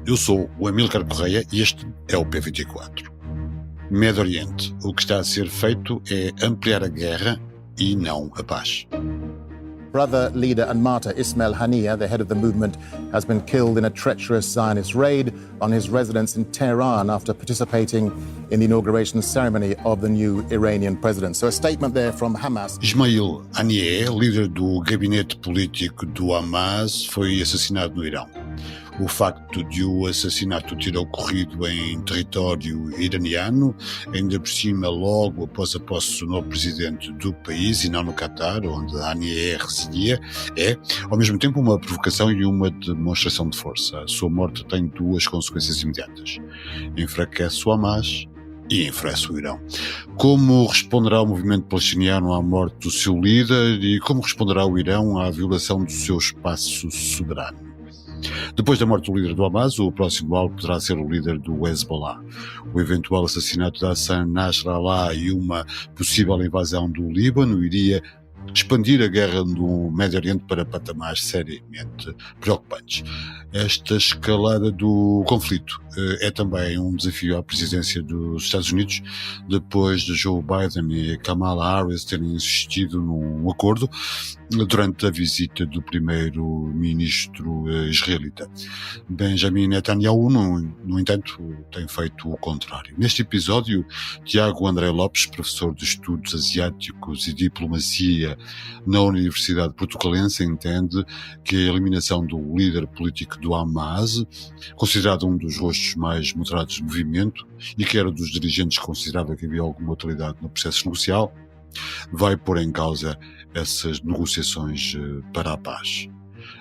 Eu sou o Amílcar Correia e este é o P24. Médio Oriente. O que está a ser feito é ampliar a guerra e não a paz. Brother, leader and martyr Ismail Haniyeh, the head of the movement, has been killed in a treacherous Zionist raid on his residence in Tehran after participating in the inauguration ceremony of the new Iranian president. So a statement there from Hamas. Ismail Haniyeh, líder do gabinete político do Hamas, foi assassinado no Irão. O facto de o assassinato ter ocorrido em território iraniano, ainda por cima logo após a posse do novo presidente do país e não no Catar, onde Haniyeh residia, é, ao mesmo tempo, uma provocação e uma demonstração de força. A sua morte tem duas consequências imediatas. Enfraquece o Hamas e enfraquece o Irão. Como responderá o movimento palestiniano à morte do seu líder e como responderá o Irão à violação do seu espaço soberano? Depois da morte do líder do Hamas, o próximo alvo poderá ser o líder do Hezbollah. O eventual assassinato de Hassan Nasrallah e uma possível invasão do Líbano iria expandir a guerra no Médio Oriente para patamares seriamente preocupantes. Esta escalada do conflito é também um desafio à presidência dos Estados Unidos, depois de Joe Biden e Kamala Harris terem insistido num acordo durante a visita do primeiro-ministro israelita. Benjamin Netanyahu, no entanto, tem feito o contrário. Neste episódio, Tiago André Lopes, professor de Estudos Asiáticos e Diplomacia na Universidade Portucalense, entende que a eliminação do líder político do Hamas, considerado um dos rostos mais moderados do movimento e que era dos dirigentes que considerava que havia alguma utilidade no processo negocial, vai pôr em causa essas negociações para a paz.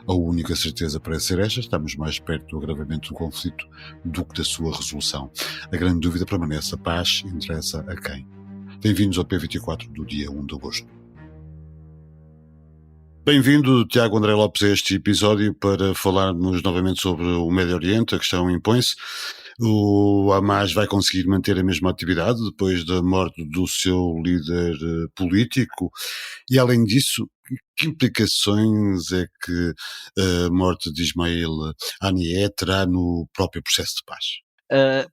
A única certeza parece ser esta: estamos mais perto do agravamento do conflito do que da sua resolução. A grande dúvida permanece: a paz interessa a quem? Bem-vindos ao P24 do dia 1 de agosto. Bem-vindo, Tiago André Lopes, a este episódio para falarmos novamente sobre o Médio Oriente. A questão impõe-se. O Hamas vai conseguir manter a mesma atividade depois da morte do seu líder político? E, além disso, que implicações é que a morte de Ismail Haniyeh terá no próprio processo de paz?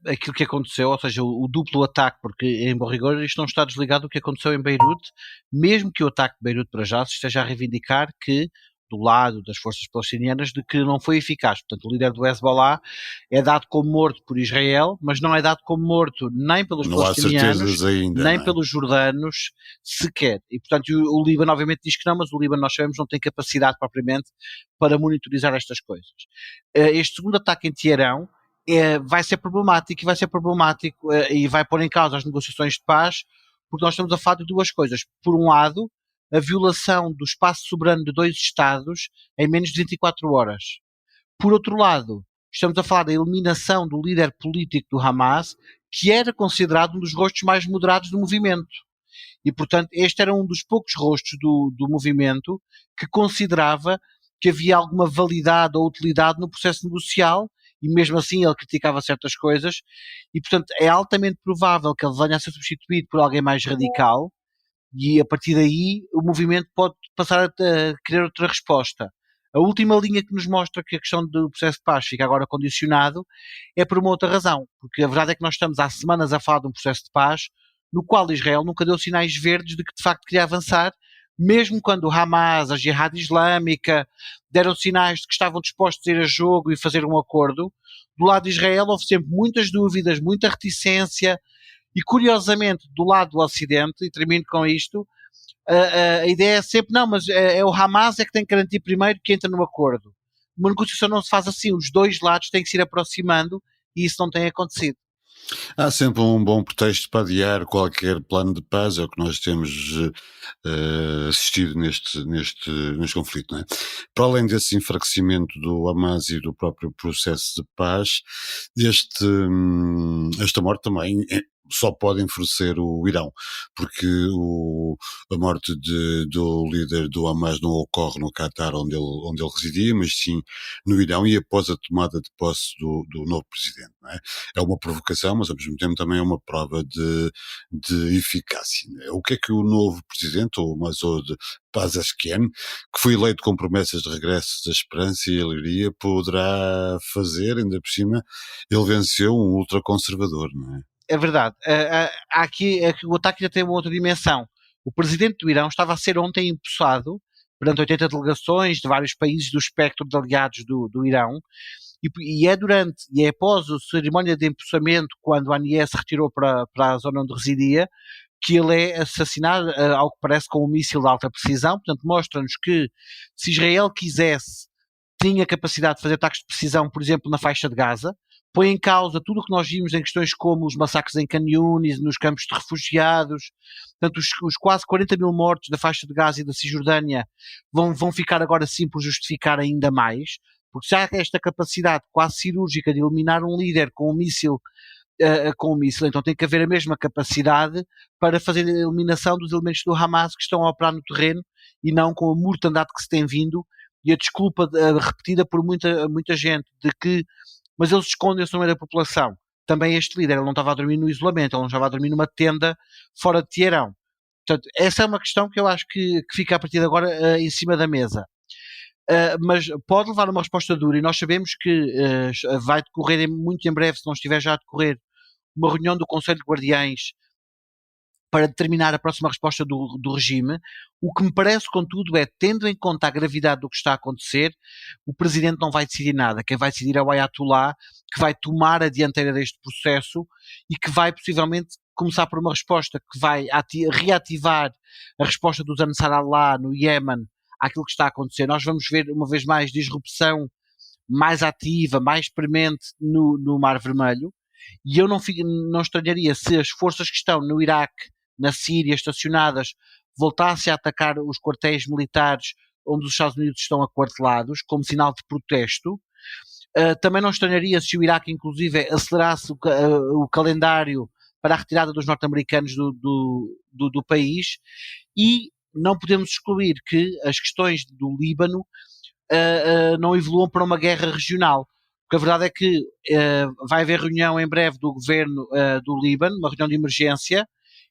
Aquilo que aconteceu, ou seja, o duplo ataque, porque em bom rigor isto não está desligado do que aconteceu em Beirute, mesmo que o ataque de Beirute para já se esteja a reivindicar que, do lado das forças palestinianas, de que não foi eficaz. Portanto, o líder do Hezbollah é dado como morto por Israel, mas não é dado como morto nem pelos palestinianos, ainda, nem pelos jordanos, sequer. E, portanto, o Líbano obviamente diz que não, mas o Líbano, nós sabemos, não tem capacidade propriamente para monitorizar estas coisas. Este segundo ataque em Teherão vai ser problemático e vai pôr em causa as negociações de paz, porque nós estamos a falar de duas coisas. Por um lado, a violação do espaço soberano de dois Estados em menos de 24 horas. Por outro lado, estamos a falar da eliminação do líder político do Hamas, que era considerado um dos rostos mais moderados do movimento. E, portanto, este era um dos poucos rostos do movimento que considerava que havia alguma validade ou utilidade no processo negocial, e mesmo assim ele criticava certas coisas, e portanto é altamente provável que ele venha a ser substituído por alguém mais radical, e a partir daí o movimento pode passar a querer outra resposta. A última linha que nos mostra que a questão do processo de paz fica agora condicionado é por uma outra razão, porque a verdade é que nós estamos há semanas a falar de um processo de paz no qual Israel nunca deu sinais verdes de que de facto queria avançar, mesmo quando o Hamas, a Jihad Islâmica, deram sinais de que estavam dispostos a ir a jogo e fazer um acordo. Do lado de Israel houve sempre muitas dúvidas, muita reticência, e curiosamente do lado do Ocidente, e termino com isto, a ideia é sempre, não, mas é o Hamas é que tem que garantir primeiro que entra no acordo. Uma negociação não se faz assim, os dois lados têm que se ir aproximando, e isso não tem acontecido. Há sempre um bom pretexto para adiar qualquer plano de paz, é o que nós temos assistido neste conflito, não é? Para além desse enfraquecimento do Hamas e do próprio processo de paz, esta morte também só pode enfurecer o Irão, porque a morte do líder do Hamas não ocorre no Catar, onde ele residia, mas sim no Irão, e após a tomada de posse do novo presidente. Não é? É uma provocação, mas ao mesmo tempo também é uma prova de eficácia. Não é? O que é que o novo presidente, o Masoud Pezeshkian, que foi eleito com promessas de regresso da esperança e alegria, poderá fazer? Ainda por cima, ele venceu um ultraconservador, não é? É verdade. Há aqui o ataque ainda tem uma outra dimensão. O presidente do Irão estava a ser ontem empossado perante 80 delegações de vários países do espectro de aliados do Irão, e é após a cerimónia de empossamento, quando a Anies se retirou para a zona onde residia, que ele é assassinado, ao que parece, com um míssil de alta precisão. Portanto, mostra-nos que se Israel quisesse, tinha capacidade de fazer ataques de precisão, por exemplo, na faixa de Gaza, põe em causa tudo o que nós vimos em questões como os massacres em Khan Yunis, nos campos de refugiados. Portanto, os quase 40 mil mortos da faixa de Gaza e da Cisjordânia vão ficar agora sim por justificar ainda mais, porque já há esta capacidade quase cirúrgica de eliminar um líder com um míssil, então tem que haver a mesma capacidade para fazer a eliminação dos elementos do Hamas que estão a operar no terreno, e não com a mortandade que se tem vindo e a desculpa repetida por muita gente de que mas eles escondem-se no meio da população. Também este líder, ele não estava a dormir no isolamento, ele não estava a dormir numa tenda fora de Teherão. Portanto, essa é uma questão que eu acho que fica a partir de agora em cima da mesa. Mas pode levar a uma resposta dura, e nós sabemos que vai decorrer muito em breve, se não estiver já a decorrer, uma reunião do Conselho de Guardiães para determinar a próxima resposta do regime. O que me parece, contudo, é, tendo em conta a gravidade do que está a acontecer, o Presidente não vai decidir nada. Quem vai decidir é o Ayatollah, que vai tomar a dianteira deste processo e que vai possivelmente começar por uma resposta que vai reativar a resposta dos Ansar Allah no Iémen àquilo que está a acontecer. Nós vamos ver, uma vez mais, disrupção mais ativa, mais premente no Mar Vermelho, e eu não estranharia se as forças que estão no Iraque, na Síria, estacionadas, voltassem a atacar os quartéis militares onde os Estados Unidos estão aquartelados, como sinal de protesto. Também não estranharia se o Iraque, inclusive, acelerasse o calendário para a retirada dos norte-americanos do país, e não podemos excluir que as questões do Líbano não evoluam para uma guerra regional. Porque a verdade é que vai haver reunião em breve do governo do Líbano, uma reunião de emergência,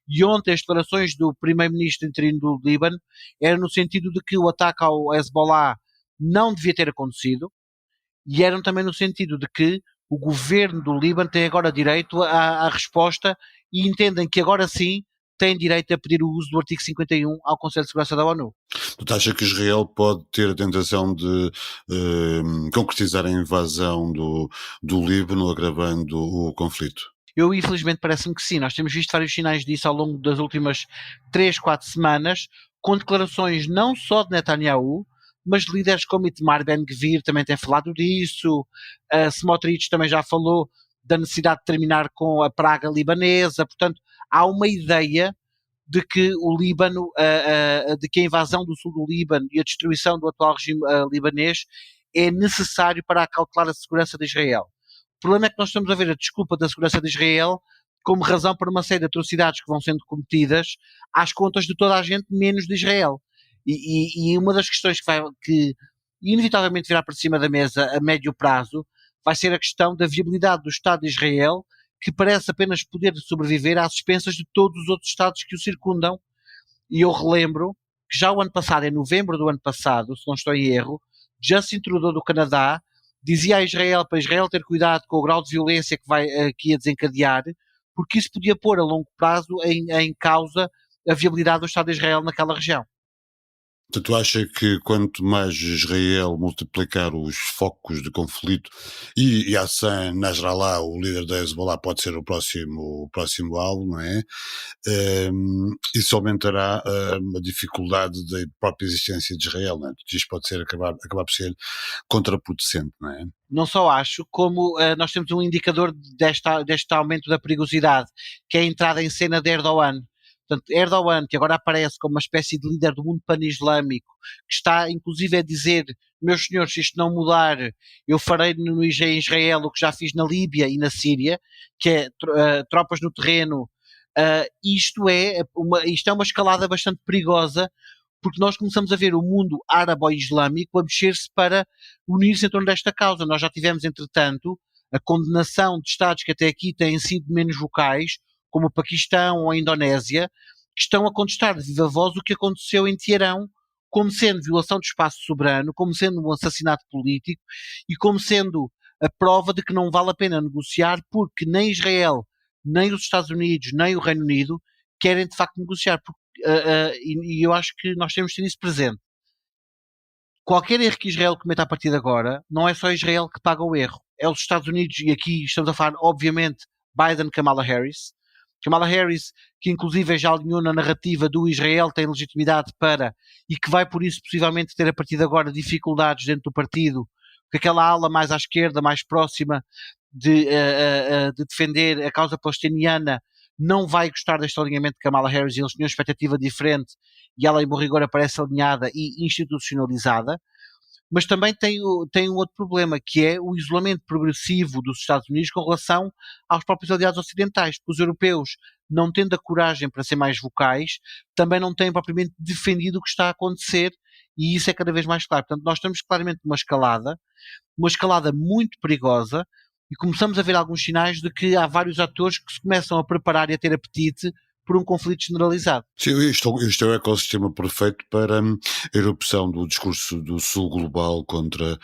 e ontem as declarações do primeiro-ministro interino do Líbano eram no sentido de que o ataque ao Hezbollah não devia ter acontecido, e eram também no sentido de que o governo do Líbano tem agora direito à resposta, e entendem que agora sim tem direito a pedir o uso do artigo 51 ao Conselho de Segurança da ONU. Tu achas que Israel pode ter a tentação de concretizar a invasão do Líbano, agravando o conflito? Eu, infelizmente, parece-me que sim. Nós temos visto vários sinais disso ao longo das últimas 3, 4 semanas, com declarações não só de Netanyahu, mas de líderes como Itamar Ben-Gvir também tem falado disso. Smotrich também já falou da necessidade de terminar com a praga libanesa. Portanto, há uma ideia de que o Líbano, de que a invasão do sul do Líbano e a destruição do atual regime libanês é necessário para acautelar a segurança de Israel. O problema é que nós estamos a ver a desculpa da segurança de Israel como razão para uma série de atrocidades que vão sendo cometidas às contas de toda a gente, menos de Israel. E uma das questões que inevitavelmente virá para cima da mesa a médio prazo vai ser a questão da viabilidade do Estado de Israel, que parece apenas poder sobreviver às expensas de todos os outros Estados que o circundam. E eu relembro que já o ano passado, em novembro do ano passado, se não estou em erro, Justin Trudeau do Canadá dizia a Israel, para Israel ter cuidado com o grau de violência que ia desencadear, porque isso podia pôr a longo prazo em causa a viabilidade do Estado de Israel naquela região. Então, tu achas que quanto mais Israel multiplicar os focos de conflito, e Hassan Nasrallah, o líder da Hezbollah, pode ser o próximo alvo, não é? Isso aumentará a dificuldade da própria existência de Israel, não é? Isto pode acabar por ser contraproducente, não é? Não só acho, como nós temos um indicador deste aumento da perigosidade, que é a entrada em cena de Erdogan. Portanto, Erdogan, que agora aparece como uma espécie de líder do mundo pan-islâmico, que está inclusive a dizer, meus senhores, se isto não mudar, eu farei em Israel o que já fiz na Líbia e na Síria, que é tropas no terreno. Isto é uma escalada bastante perigosa, porque nós começamos a ver o mundo árabo-islâmico a mexer-se para unir-se em torno desta causa. Nós já tivemos, entretanto, a condenação de Estados que até aqui têm sido menos vocais, como o Paquistão ou a Indonésia, que estão a contestar de viva voz o que aconteceu em Teherão, como sendo violação de espaço soberano, como sendo um assassinato político e como sendo a prova de que não vale a pena negociar, porque nem Israel, nem os Estados Unidos, nem o Reino Unido querem de facto negociar. E eu acho que nós temos de ter isso presente. Qualquer erro que Israel cometa a partir de agora, não é só Israel que paga o erro. É os Estados Unidos, e aqui estamos a falar, obviamente, Biden-Kamala Harris. Kamala Harris, que inclusive já alinhou na narrativa do Israel tem legitimidade para, e que vai por isso possivelmente ter a partir de agora dificuldades dentro do partido, porque aquela ala mais à esquerda, mais próxima de defender a causa palestiniana, não vai gostar deste alinhamento de Kamala Harris, eles tinham uma expectativa diferente e ela em bom rigor aparece alinhada e institucionalizada, mas também tem um outro problema, que é o isolamento progressivo dos Estados Unidos com relação aos próprios aliados ocidentais, porque os europeus, não tendo a coragem para ser mais vocais, também não têm propriamente defendido o que está a acontecer, e isso é cada vez mais claro. Portanto, nós estamos claramente numa escalada muito perigosa, e começamos a ver alguns sinais de que há vários atores que se começam a preparar e a ter apetite por um conflito generalizado. Sim, isto é o ecossistema perfeito para a erupção do discurso do sul global contra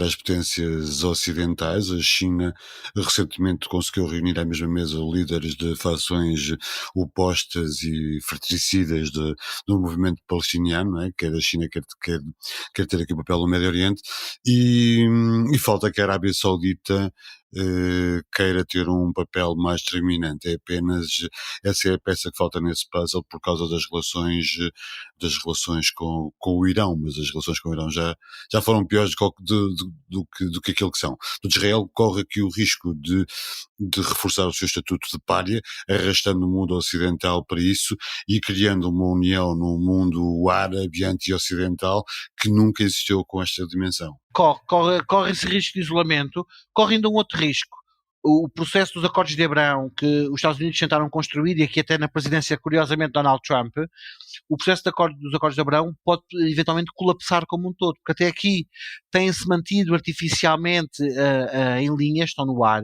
as potências ocidentais. A China recentemente conseguiu reunir à mesma mesa líderes de fações opostas e fratricidas do movimento palestiniano, não é? Quer a China quer ter aqui o papel no Médio Oriente, e falta que a Arábia Saudita queira ter um papel mais determinante. Essa é a peça que falta nesse puzzle por causa das relações com o Irão, mas as relações com o Irão já foram piores do que aquilo que são. O Israel corre aqui o risco de reforçar o seu estatuto de pária, arrastando o mundo ocidental para isso e criando uma união no mundo árabe anti-ocidental que nunca existiu com esta dimensão. Corre esse risco de isolamento, corre ainda um outro risco. O processo dos acordos de Abrão que os Estados Unidos tentaram construir, e aqui até na presidência, curiosamente, Donald Trump, o processo dos acordos de Abrão pode eventualmente colapsar como um todo, porque até aqui têm-se mantido artificialmente em linhas, estão no ar,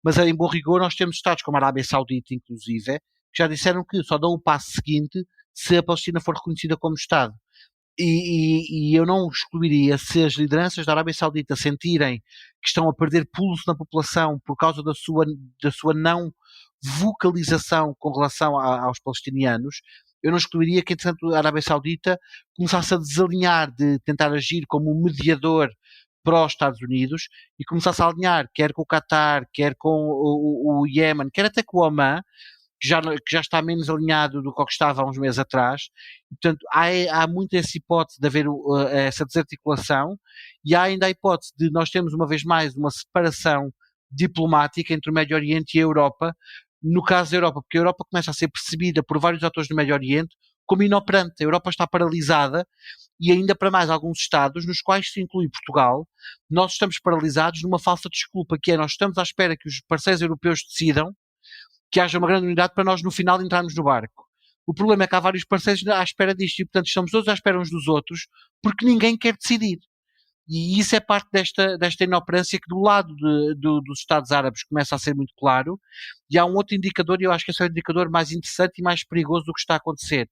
mas em bom rigor nós temos Estados como a Arábia Saudita, inclusive, que já disseram que só dão o passo seguinte se a Palestina for reconhecida como Estado. E eu não excluiria, se as lideranças da Arábia Saudita sentirem que estão a perder pulso na população por causa da sua não vocalização com relação aos palestinianos, eu não excluiria que, entretanto, a Arábia Saudita começasse a desalinhar, de tentar agir como um mediador para os Estados Unidos e começasse a alinhar, quer com o Qatar, quer com o Iémen, quer até com o Omã, que já está menos alinhado do que estava há uns meses atrás. Portanto, há muito essa hipótese de haver essa desarticulação, e há ainda a hipótese de nós termos uma vez mais uma separação diplomática entre o Médio Oriente e a Europa, no caso da Europa, porque a Europa começa a ser percebida por vários atores do Médio Oriente como inoperante. A Europa está paralisada, e ainda para mais alguns Estados, nos quais se inclui Portugal, nós estamos paralisados numa falsa desculpa, que é nós estamos à espera que os parceiros europeus decidam, que haja uma grande unidade para nós no final entrarmos no barco. O problema é que há vários parceiros à espera disto, e portanto estamos todos à espera uns dos outros, porque ninguém quer decidir. E isso é parte desta inoperância que do lado dos Estados Árabes começa a ser muito claro, e há um outro indicador, e eu acho que esse é o indicador mais interessante e mais perigoso do que está a acontecer.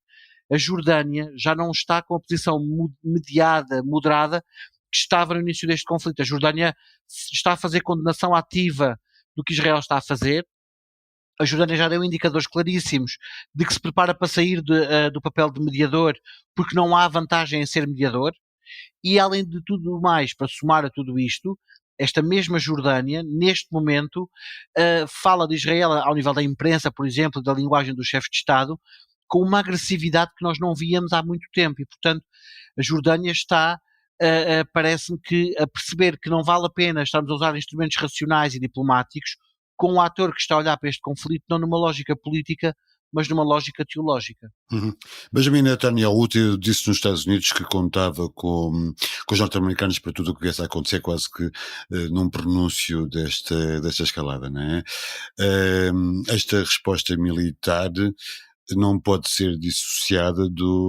A Jordânia já não está com a posição mediada, moderada, que estava no início deste conflito. A Jordânia está a fazer condenação ativa do que Israel está a fazer. A Jordânia já deu indicadores claríssimos de que se prepara para sair do papel de mediador, porque não há vantagem em ser mediador. E além de tudo mais, para somar a tudo isto, esta mesma Jordânia, neste momento, fala de Israel ao nível da imprensa, por exemplo, da linguagem do chefe de Estado, com uma agressividade que nós não víamos há muito tempo. E, portanto, a Jordânia está, parece-me que, a perceber que não vale a pena estarmos a usar instrumentos racionais e diplomáticos com um ator que está a olhar para este conflito não numa lógica política, mas numa lógica teológica. Uhum. Benjamin Netanyahu disse nos Estados Unidos que contava com os norte-americanos para tudo o que viesse a acontecer, quase que num pronúncio desta escalada, não é? Esta resposta militar não pode ser dissociada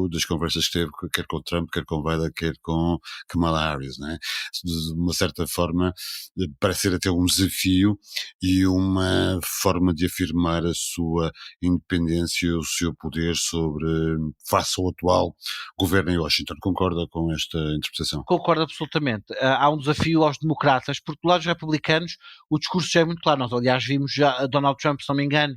das conversas que teve quer com Trump, quer com Biden, quer com Kamala Harris, não é? De uma certa forma parece ser até um desafio e uma forma de afirmar a sua independência, o seu poder face ao atual governo em Washington. Concorda com esta interpretação? Concordo absolutamente. Há um desafio aos democratas, porque do lado dos republicanos o discurso já é muito claro. Nós, aliás, vimos já Donald Trump, se não me engano,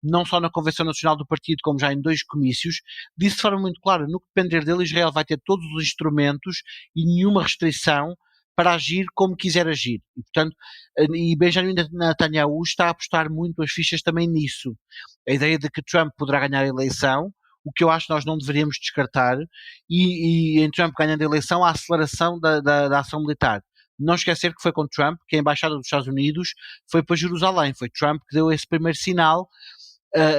não só na Convenção Nacional do Partido, como já em 2 comícios, disse de forma muito clara, no que depender dele, Israel vai ter todos os instrumentos e nenhuma restrição para agir como quiser agir. E, portanto, e Benjamin Netanyahu está a apostar muito as fichas também nisso. A ideia de que Trump poderá ganhar a eleição, o que eu acho que nós não deveríamos descartar, e em Trump ganhando a eleição, a aceleração da ação militar. Não esquecer que foi com Trump que a Embaixada dos Estados Unidos foi para Jerusalém. Foi Trump que deu esse primeiro sinal.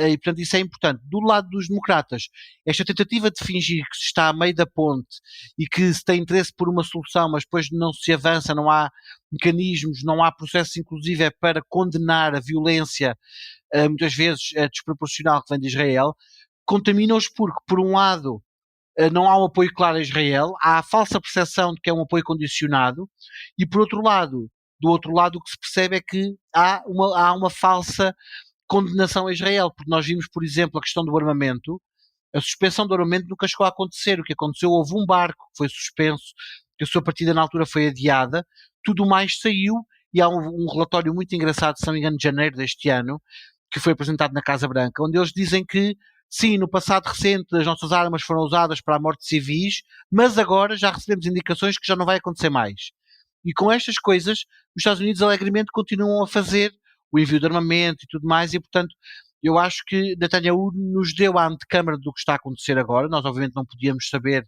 E portanto isso é importante. Do lado dos democratas, esta tentativa de fingir que se está a meio da ponte e que se tem interesse por uma solução, mas depois não se avança, não há mecanismos, não há processo inclusive para condenar a violência, muitas vezes desproporcional que vem de Israel, contamina-os porque, por um lado, não há um apoio claro a Israel, há a falsa percepção de que é um apoio condicionado, e por outro lado, do outro lado o que se percebe é que há uma falsa condenação a Israel, porque nós vimos, por exemplo, a questão do armamento, a suspensão do armamento nunca chegou a acontecer. O que aconteceu, houve um barco que foi suspenso, que a sua partida na altura foi adiada, tudo mais saiu, e há um relatório muito engraçado, se não me engano, de janeiro deste ano, que foi apresentado na Casa Branca, onde eles dizem que, sim, no passado recente as nossas armas foram usadas para a morte de civis, mas agora já recebemos indicações que já não vai acontecer mais. E com estas coisas, os Estados Unidos alegremente continuam a fazer o envio de armamento e tudo mais, e portanto eu acho que Netanyahu nos deu a antecâmara do que está a acontecer agora. Nós obviamente não podíamos saber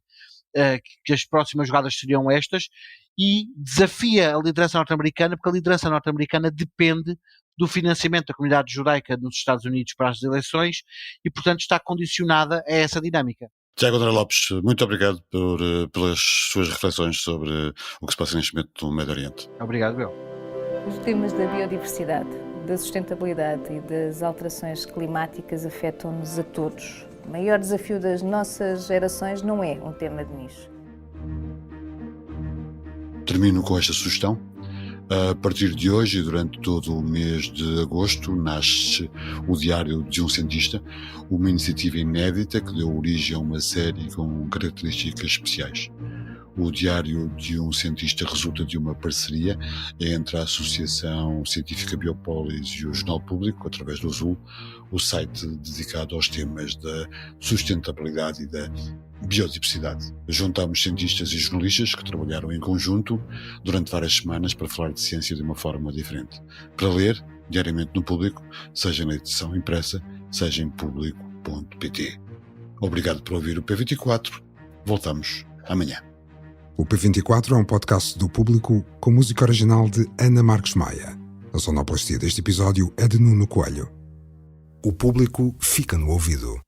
que as próximas jogadas seriam estas, e desafia a liderança norte-americana, porque a liderança norte-americana depende do financiamento da comunidade judaica nos Estados Unidos para as eleições e portanto está condicionada a essa dinâmica. Tiago André Lopes, muito obrigado pelas suas reflexões sobre o que se passa neste momento no Médio Oriente. Obrigado, Bel. Os temas da biodiversidade, da sustentabilidade e das alterações climáticas afetam-nos a todos. O maior desafio das nossas gerações não é um tema de nicho. Termino com esta sugestão. A partir de hoje e durante todo o mês de agosto nasce o Diário de um Cientista, uma iniciativa inédita que deu origem a uma série com características especiais. O Diário de um Cientista resulta de uma parceria entre a Associação Científica Biopolis e o Jornal Público, através do Azul, o site dedicado aos temas da sustentabilidade e da biodiversidade. Juntamos cientistas e jornalistas que trabalharam em conjunto durante várias semanas para falar de ciência de uma forma diferente. Para ler diariamente no Público, seja na edição impressa, seja em público.pt. Obrigado por ouvir o P24. Voltamos amanhã. O P24 é um podcast do Público com música original de Ana Marques Maia. A sonoplastia deste episódio é de Nuno Coelho. O Público fica no ouvido.